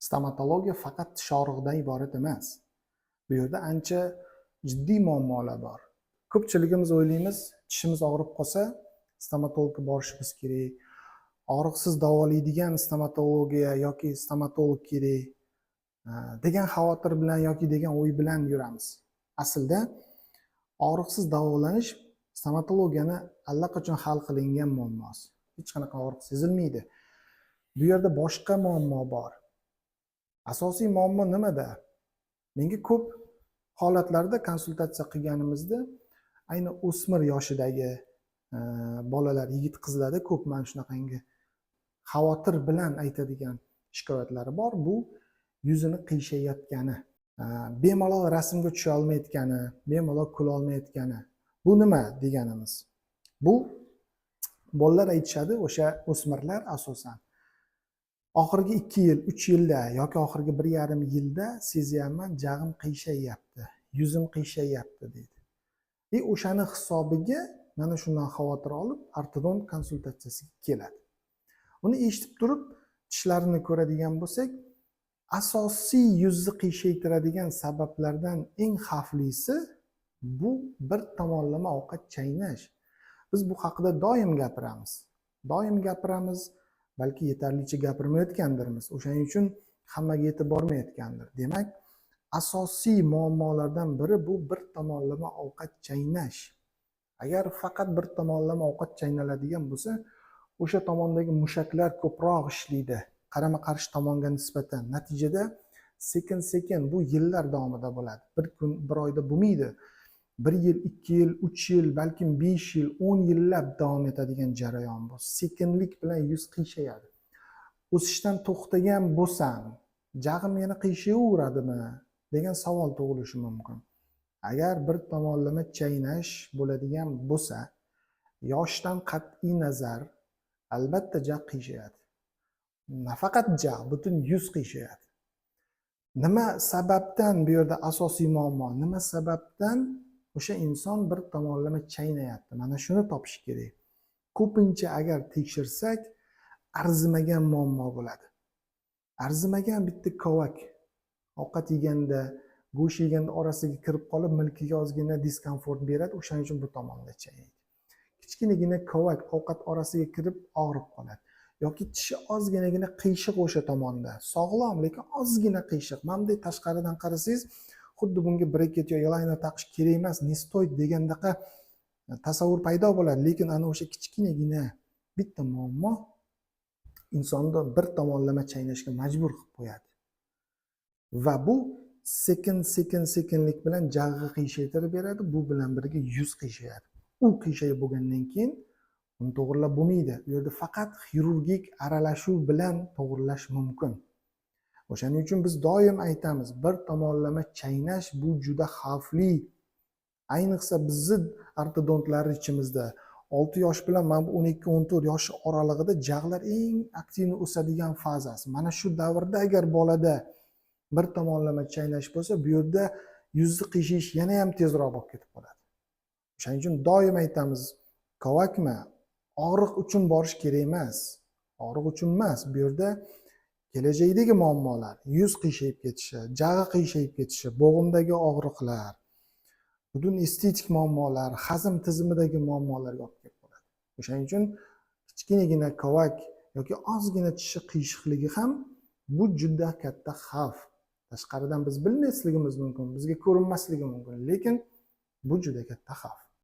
Stomatologiya faqat tish og'rig'idan iborat emas. Bu yerda ancha jiddiy muammolar bor. Ko'pchiligimiz o'ylaymiz, tishimiz og'rib qolsa, stomatologga borishimiz kerak. Og'riqsiz davolaydigan stomatologiya yoki stomatolog kerak degan xavotir bilan yoki degan o'y bilan yuramiz. Aslida og'riqsiz davolanish stomatologiyani allaqachon hal qilingan muammosi. Hech qanaqa og'riq sezilmaydi. Bu yerda boshqa muammo bor. Asosiy muammo nimada? Menga ko'p holatlarda konsultatsiya qilganimizda ayni o'smir yoshidagi bolalar, yigit-qizlarda ko'p mana shunaqangi xavotir bilan aytadigan shikoyatlari bor. Bu yuzini qiyshayotgani, bemalol rasmga tusha olmayotgani, bemalol kula olmayotgani. Bu nima deganimiz? Bu bolalar aytishadi, o'sha o'smirlar asosan oxirgi 2 yil, 3 yilda yoki oxirgi 1,5 yilda sezyapman, jag'im qiyshayapti, yuzim qiyshayapti deydi. O'shani hisobiga mana shundan xavotir olib, ortodont konsultatsiyasiga keladi. Uni eshitib turib, tishlarini ko'radigan bo'lsak, asosiy yuzni qiyshaytiradigan sabablardan eng xavflisi bu bir tomonlama ovqat chaynash. Biz bu haqida doim gapiramiz. Balki yetarlicha gapirmayotgandirmiz. O'shaning uchun hammaga yetib bormayotgandir. Demak, asosiy muammolardan biri bu bir tomonlama ovqat chaynash. Agar faqat bir tomonlama ovqat chaynaladigan bo'lsa, o'sha tomondagi mushaklar ko'proq ishlaydi, qarama-qarshi tomonga nisbatan. Natijada sekin-sekin bu yillar davomida bo'ladi. Bir kun, bir oyda bo'lmaydi. 1 yil, 2 yil, 3 yil, balkim 5 yil, 10 yillab davom etadigan jarayon bu. Sekinlik bilan yuz qiyshayadi. O'sishdan to'xtagan bo'lsam, jag'im yana qiyshayveradimi degan savol tug'ilishi mumkin. Agar bir tomonlama chaynash bo'ladigan bo'lsa, yoshdan qat'iy nazar albatta jag' qiyshayadi. Nafaqat jag', butun yuz qiyshayadi. Nima sababdan bu yerda asosiy muammo? Nima sababdan o'sha inson bir tomonlama chaynayapti? Mana shuni topish kerak. Ko'pincha agar tekshirsak, arzimagan muammo bo'ladi. Arzimagan bitta kovak ovqat yeganda, go'sht yeganda orasiga kirib qolib, milkiga ozgina diskomfort beradi, o'shaning uchun bu tomonda chaynaydi. Kichkinagina kovak ovqat orasiga kirib og'rib qoladi. Yoki tishi ozginagina qiyshiq o'sha tomonda. Sog'lom, lekin ozgina qiyshiq. Mana bunday tashqaridan qarasangiz, xuddi bunga braket yo liner taqish kerak emas, ne stoyt degandaqa tasavvur paydo bo'ladi. Lekin ana o'sha kichkinagina bitta muammo insonni bir tomonlama chaynashga majbur qilib qo'yadi. Va bu sekinlik bilan jag'i qiyshaytirib beradi, bu bilan birga yuz qiyshayadi. U qiyshayib bo'lgandan keyin uni to'g'rilab bo'lmaydi. Bu yerda faqat xirurgik aralashuv bilan to'g'rilash mumkin. O'shaning uchun biz doim aytamiz, bir tomonlama chaynash bu juda xavfli. Ayniqsa bizni ortodontlar ichimizda 6 yosh bilan 12-14 yosh oralig'ida jag'lar eng aktiv o'sadigan fazasi. Mana shu davrda agar bolada bir tomonlama chaynash bo'lsa, bu yerda yuzni qiyshaysh yana ham tezroq bo'lib ketib qoladi. O'shaning uchun doim aytamiz, kovakmi? Og'riq uchun borish kerak emas. Og'riq uchun emas. Bu yerda kelajakdagi muammolar, yuz qiyshayib ketishi, jag'i qiyshayib ketishi, bo'g'imdagi og'riqlar, butun estetik muammolar, hazm tizimidagi muammolarga olib kelib qoladi. O'shaning uchun kichkinagina kovak yoki ozgina tishi qiyshiqligi ham bu juda katta xavf. Tashqaridan biz bilmasligimiz mumkin, bizga ko'rinmasligi mumkin, lekin bu juda katta xavf.